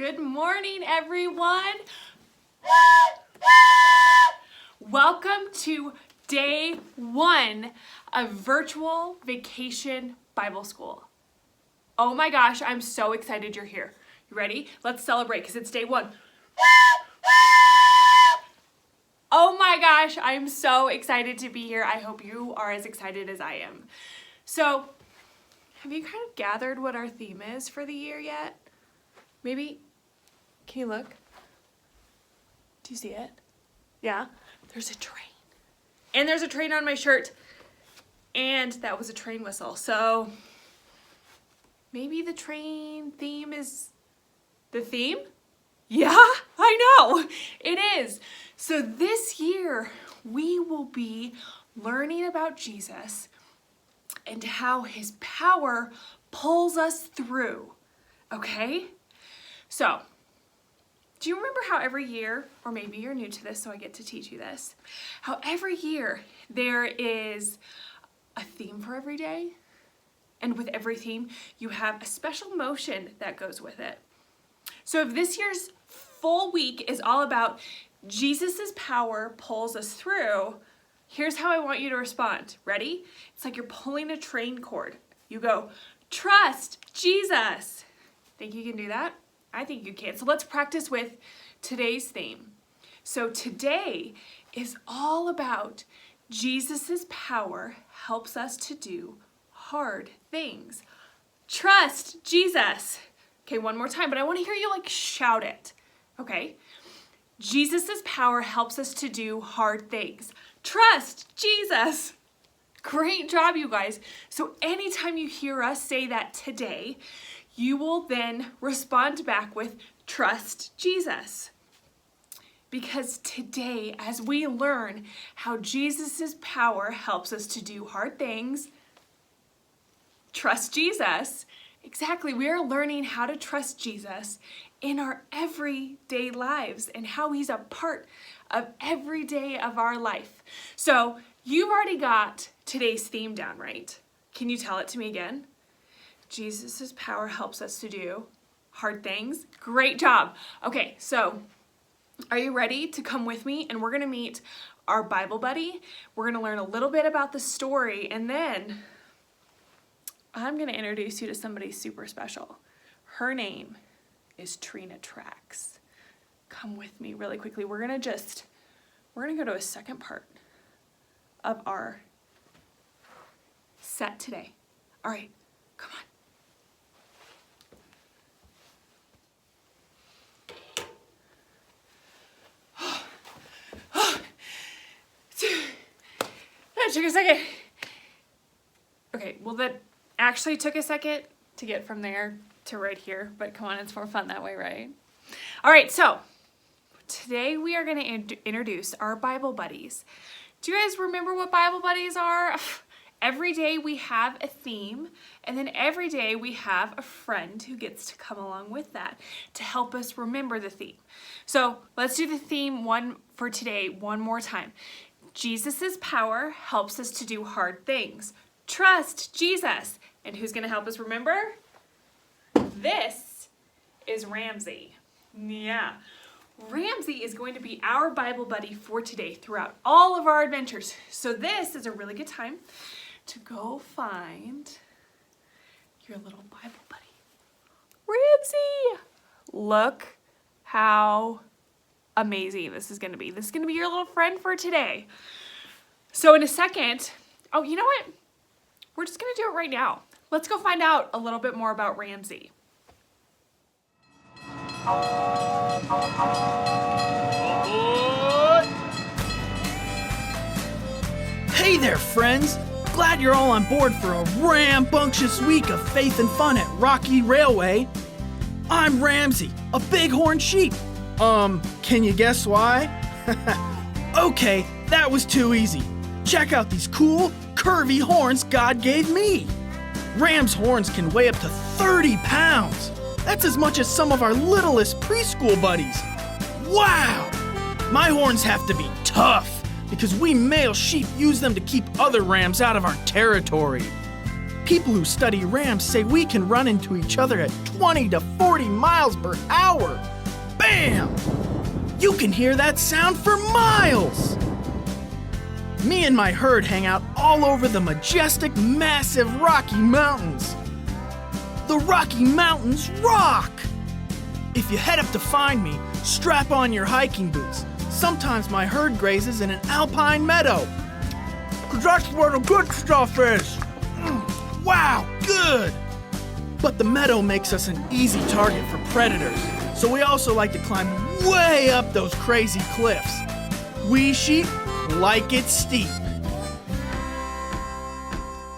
Good morning, everyone. Welcome to day 1 of virtual vacation Bible school. Oh my gosh, I'm so excited you're here. You ready? Let's celebrate because it's day 1. Oh my gosh, I'm so excited to be here. I hope you are as excited as I am. So, have you kind of gathered what our theme is for the year yet? Maybe, can you look? Do you see it? Yeah? There's a train. And there's a train on my shirt. And that was a train whistle. So, maybe the train theme is the theme? Yeah, I know. It is. So this year, we will be learning about Jesus and how his power pulls us through. Okay? So, do you remember how every year, or maybe you're new to this, so I get to teach you this, how every year there is a theme for every day? And with every theme, you have a special motion that goes with it. So if this year's full week is all about Jesus's power pulls us through, here's how I want you to respond. Ready? It's like you're pulling a train cord. You go, trust Jesus. Think you can do that? I think you can. So let's practice with today's theme. So today is all about Jesus's power helps us to do hard things. Trust Jesus. Okay, one more time, but I want to hear you shout it. Okay? Jesus's power helps us to do hard things. Trust Jesus. Great job, you guys. So anytime you hear us say that today, you will then respond back with trust Jesus. Because today, as we learn how Jesus's power helps us to do hard things, trust Jesus. Exactly, we are learning how to trust Jesus in our everyday lives and how he's a part of every day of our life. So you've already got today's theme down, right? Can you tell it to me again? Jesus's power helps us to do hard things. Great job. Okay, so are you ready to come with me? And we're going to meet our Bible buddy. We're going to learn a little bit about the story, and then I'm going to introduce you to somebody super special. Her name is Trina Tracks. Come with me really quickly. We're going to go to a second part of our set today. All right, come on. That took a second. Okay, well that actually took a second to get from there to right here, but come on, it's more fun that way, right? All right, so today we are going to introduce our Bible buddies. Do you guys remember what Bible buddies are? Every day we have a theme, and then every day we have a friend who gets to come along with that to help us remember the theme. So let's do the theme for today one more time. Jesus's power helps us to do hard things. Trust Jesus. And who's going to help us remember? This is Ramsey. Yeah. Ramsey is going to be our Bible buddy for today throughout all of our adventures. So this is a really good time to go find your little Bible buddy. Ramsey! Look how amazing this is going to be. This is going to be your little friend for today. So in a second, oh, you know what? We're just going to do it right now. Let's go find out a little bit more about Ramsey. Hey there, friends! Glad you're all on board for a rambunctious week of faith and fun at Rocky Railway. I'm Ramsey, a bighorn sheep. Can you guess why? Okay, that was too easy. Check out these cool, curvy horns God gave me. Ram's horns can weigh up to 30 pounds. That's as much as some of our littlest preschool buddies. Wow! My horns have to be tough because we male sheep use them to keep other rams out of our territory. People who study rams say we can run into each other at 20 to 40 miles per hour. Bam! You can hear that sound for miles! Me and my herd hang out all over the majestic, massive Rocky Mountains. The Rocky Mountains rock! If you head up to find me, strap on your hiking boots. Sometimes my herd grazes in an alpine meadow. 'Cause that's where the good stuff is. Wow, good! But the meadow makes us an easy target for predators, so we also like to climb way up those crazy cliffs. We sheep like it steep.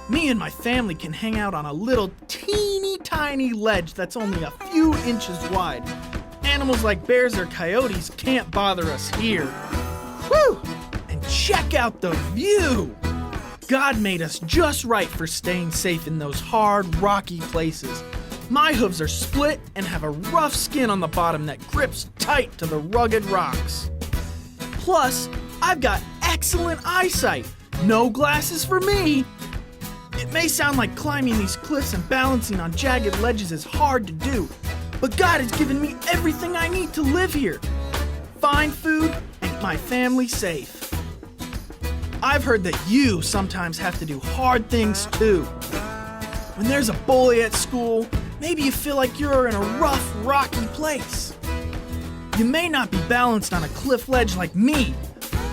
Me and my family can hang out on a little teeny tiny ledge that's only a few inches wide. Animals like bears or coyotes can't bother us here. Whew! And check out the view! God made us just right for staying safe in those hard, rocky places. My hooves are split and have a rough skin on the bottom that grips tight to the rugged rocks. Plus, I've got excellent eyesight. No glasses for me. It may sound like climbing these cliffs and balancing on jagged ledges is hard to do, but God has given me everything I need to live here. Find food and keep my family safe. I've heard that you sometimes have to do hard things too. When there's a bully at school, maybe you feel like you're in a rough, rocky place. You may not be balanced on a cliff ledge like me,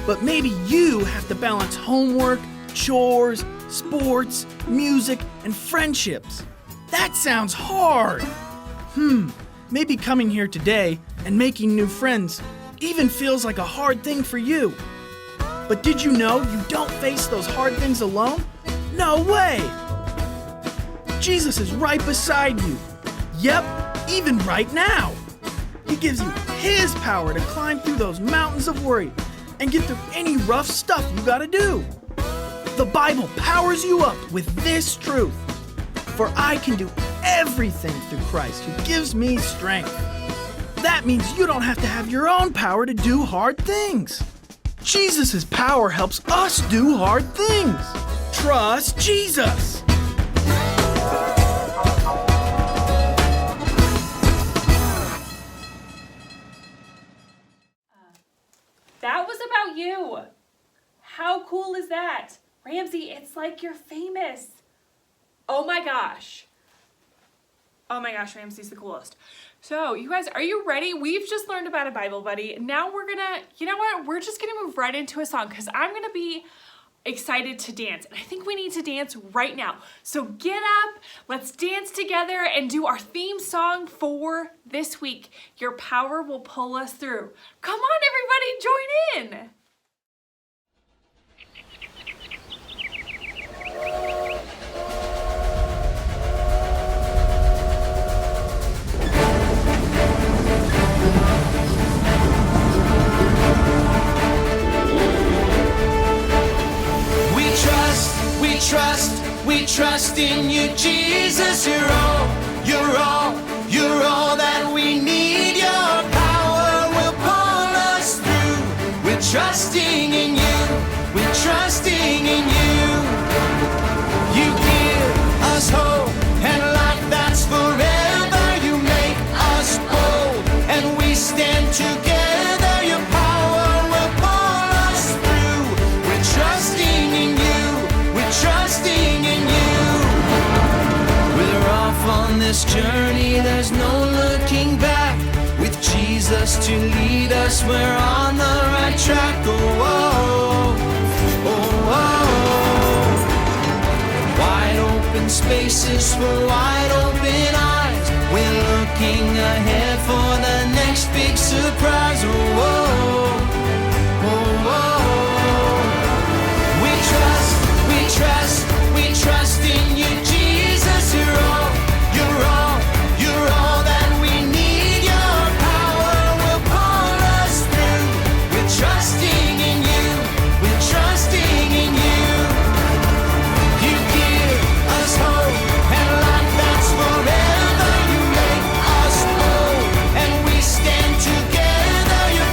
but maybe you have to balance homework, chores, sports, music, and friendships. That sounds hard. Maybe coming here today and making new friends even feels like a hard thing for you. But did you know you don't face those hard things alone? No way! Jesus is right beside you. Yep, even right now. He gives you His power to climb through those mountains of worry and get through any rough stuff you gotta do. The Bible powers you up with this truth. For I can do everything through Christ who gives me strength. That means you don't have to have your own power to do hard things. Jesus' power helps us do hard things. Trust Jesus. That was about you. How cool is that? Ramsey, it's like you're famous. Oh my gosh. Oh my gosh, Ramsey's the coolest. So, you guys, are you ready? We've just learned about a Bible buddy. Now we're gonna, you know what? We're just gonna move right into a song because I'm gonna be excited to dance. And I think we need to dance right now. So get up, let's dance together and do our theme song for this week. Your power will pull us through. Come on, everybody, join in. We trust in you, Jesus. You're all that we need. Your power will pull us through. We're trusting in you. We're trusting in you. You give us hope and life that's forever. You make us bold and we stand together. Your power will pull us through. We're trusting in you. We're trusting in you. We're off on this journey, there's no looking back. With Jesus to lead us, we're on the right track. Oh, oh, oh, oh. Wide open spaces for wide open eyes. We're looking ahead for the next big surprise. Oh, oh, oh, oh. We trust in you, Jesus. You're all that we need. Your power will pull us through. We're trusting in you. We're trusting in you. You give us hope and life that's forever. You make us bold and we stand together. Your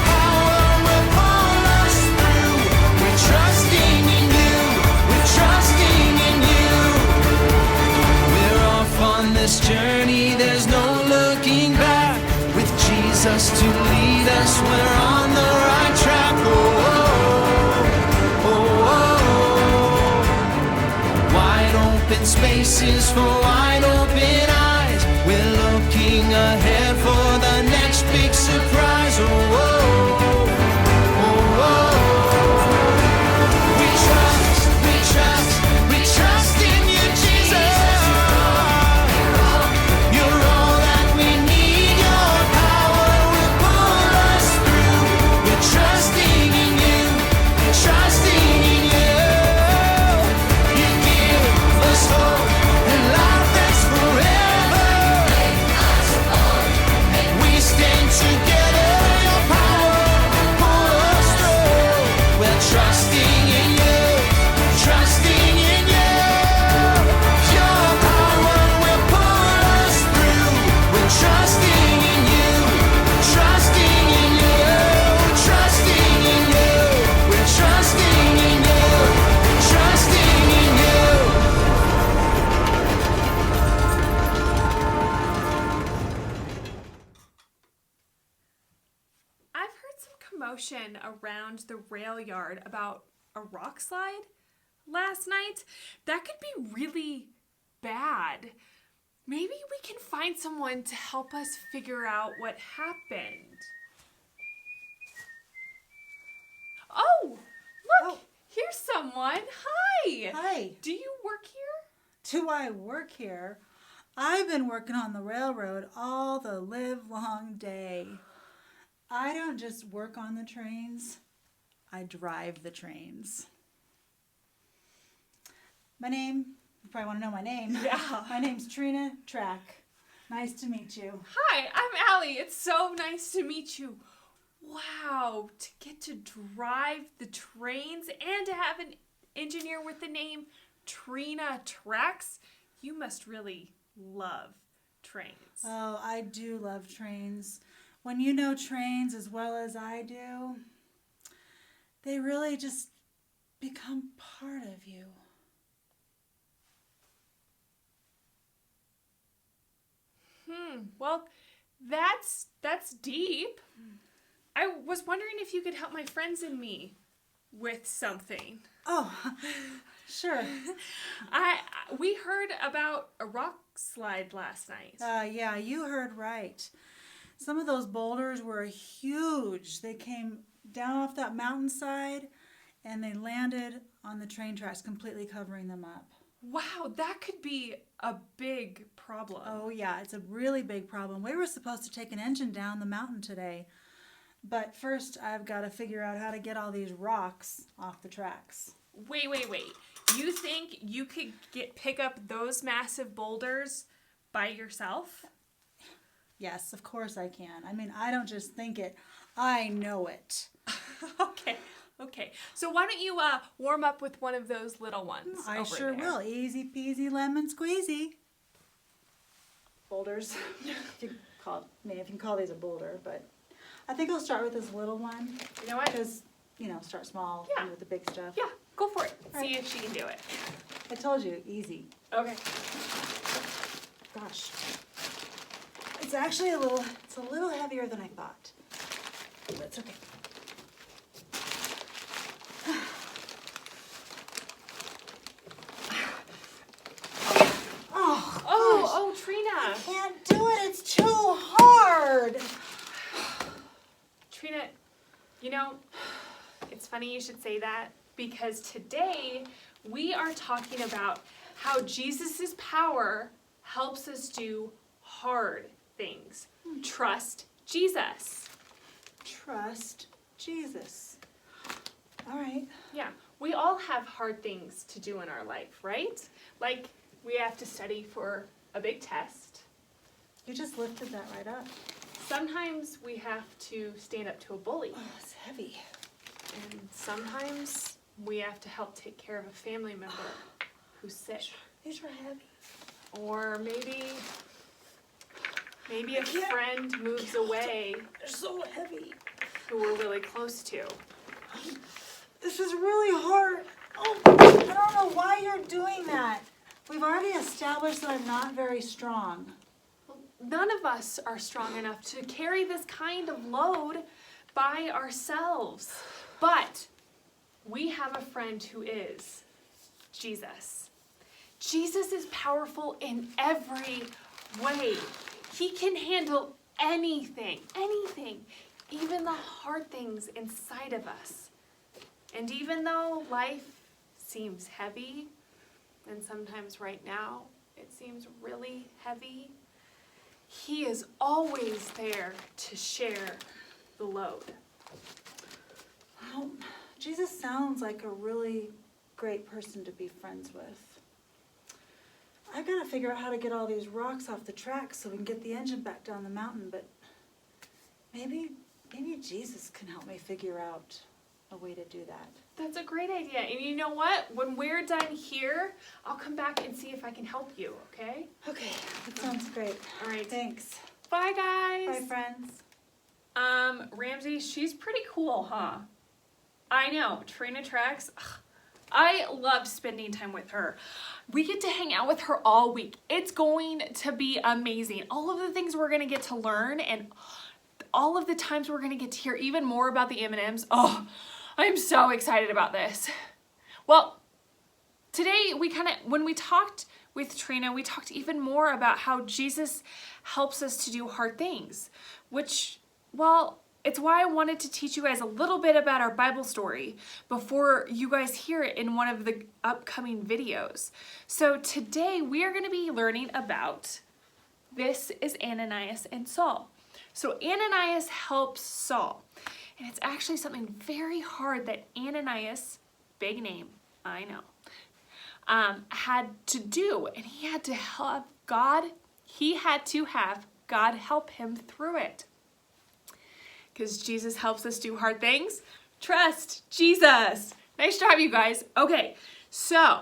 us to lead us. We're on the right track. Wide open spaces for wide open eyes. We're looking ahead for the next big surprise. We trust in you, Jesus. You're all that we need. Your power will pull us through. We're trusting in you. Trusting in you. You give us hope and life that's forever. We stand together. Your power will pull us through. We're trusting in you. Trusting in you. Your power will pull us through. We're trusting in you. Trusting in you. Trusting in you. We're trusting in you. Trusting in you. I've heard some commotion around the rail yard about a rock slide last night. That could be really bad. Maybe we can find someone to help us figure out what happened. Oh, look, here's someone. Hi. Hi. Do you work here? Do I work here? I've been working on the railroad all the livelong day. I don't just work on the trains, I drive the trains. My name, you probably want to know my name. Yeah. My name's Trina Tracks. Nice to meet you. Hi, I'm Allie. It's so nice to meet you. Wow, to get to drive the trains and to have an engineer with the name Trina Tracks. You must really love trains. Oh, I do love trains. When you know trains as well as I do, they really just become part of you. Well, that's deep. I was wondering if you could help my friends and me with something. Oh, sure. We heard about a rock slide last night. Yeah, you heard right. Some of those boulders were huge. They came down off that mountainside and they landed on the train tracks, completely covering them up. Wow, that could be a big problem. Oh, yeah, it's a really big problem. We were supposed to take an engine down the mountain today, but first I've got to figure out how to get all these rocks off the tracks. Wait. You think you could pick up those massive boulders by yourself? Yes, of course I can. I mean, I don't just think it, I know it. Okay. So why don't you warm up with one of those little ones? I over sure there. will. Easy peasy lemon squeezy. Boulders. If you can call these a boulder, but I think I'll start with this little one. You know what? Because, start small Yeah. with the big stuff. Yeah, go for it. All See right. if she can do it. I told you, easy. Okay. Gosh. It's actually a little heavier than I thought. That's okay. Oh, Trina. Can't do it. It's too hard. Trina, it's funny you should say that because today we are talking about how Jesus' power helps us do hard things. Trust Jesus. Trust Jesus. All right. Yeah, we all have hard things to do in our life, right? Like we have to study for a big test. You just lifted that right up. Sometimes we have to stand up to a bully. Oh, it's heavy. And sometimes we have to help take care of a family member who's sick. These are heavy. Or maybe a friend moves away They're so heavy. who we're really close to. This is really hard. Oh, I don't know why you're doing that. We've already established that I'm not very strong. none of us are strong enough to carry this kind of load by ourselves. But we have a friend who is Jesus. Jesus is powerful in every way. He can handle anything, even the hard things inside of us. And even though life seems heavy, and sometimes right now it seems really heavy, He is always there to share the load. Well, Jesus sounds like a really great person to be friends with. I gotta figure out how to get all these rocks off the tracks so we can get the engine back down the mountain, but maybe Jesus can help me figure out a way to do that. That's a great idea. And you know what? When we're done here, I'll come back and see if I can help you, okay? Okay, that sounds great. All right. Thanks. Bye, guys. Bye, friends. Ramsey, she's pretty cool, huh? I know. Trina Tracks. Ugh, I love spending time with her. We get to hang out with her all week. It's going to be amazing. All of the things we're going to get to learn and all of the times we're going to get to hear even more about the M&Ms. Oh, I'm so excited about this. Well, today when we talked with Trina, we talked even more about how Jesus helps us to do hard things, which, well, it's why I wanted to teach you guys a little bit about our Bible story before you guys hear it in one of the upcoming videos. So today we are going to be learning about, this is Ananias and Saul. So Ananias helps Saul, and it's actually something very hard that Ananias, big name, I know, had to do, and he had to have God help him through it. Because Jesus helps us do hard things. Trust Jesus. Nice job, you guys. Okay, so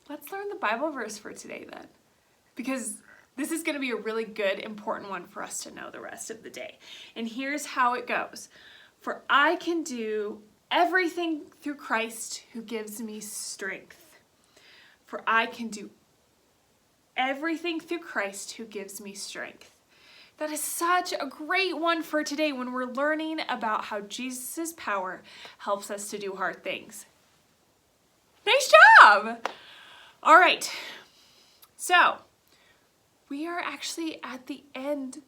let's learn the Bible verse for today then. Because this is going to be a really good, important one for us to know the rest of the day. And here's how it goes. For I can do everything through Christ who gives me strength. For I can do everything through Christ who gives me strength. That is such a great one for today when we're learning about how Jesus' power helps us to do hard things. Nice job! All right, so we are actually at the end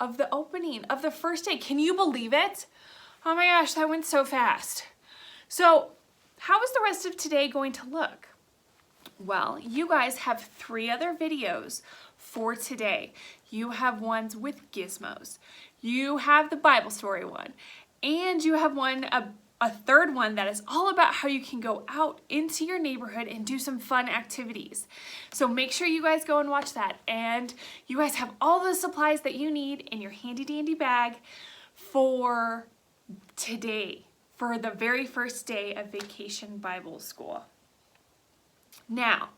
of the opening of the first day. Can you believe it? Oh my gosh, that went so fast. So how is the rest of today going to look? Well, you guys have 3 other videos for today. You have ones with gizmos. You have the Bible story one. And you have a third one that is all about how you can go out into your neighborhood and do some fun activities. So make sure you guys go and watch that. And you guys have all the supplies that you need in your handy dandy bag for today, for the very first day of Vacation Bible School. Now,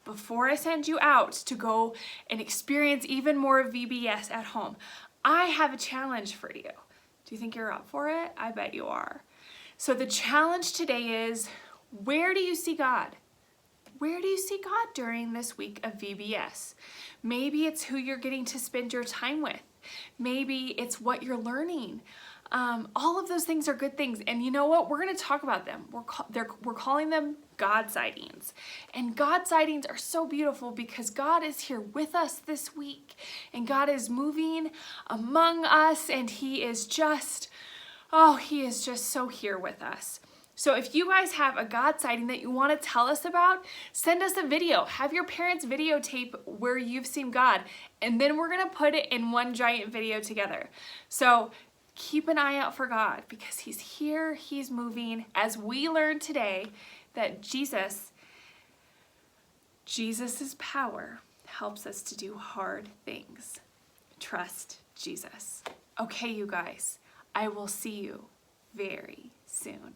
before I send you out to go and experience even more VBS at home, I have a challenge for you. Do you think you're up for it? I bet you are. So the challenge today is, where do you see God? Where do you see God during this week of VBS? Maybe it's who you're getting to spend your time with. Maybe it's what you're learning. All of those things are good things. And you know what? We're going to talk about them. We're calling them God sightings. And God sightings are so beautiful because God is here with us this week. And God is moving among us. And He is just so here with us. So if you guys have a God sighting that you want to tell us about, send us a video. Have your parents videotape where you've seen God. And then we're going to put it in one giant video together. So keep an eye out for God because He's here, He's moving. As we learned today that Jesus' power helps us to do hard things. Trust Jesus. Okay, you guys, I will see you very soon.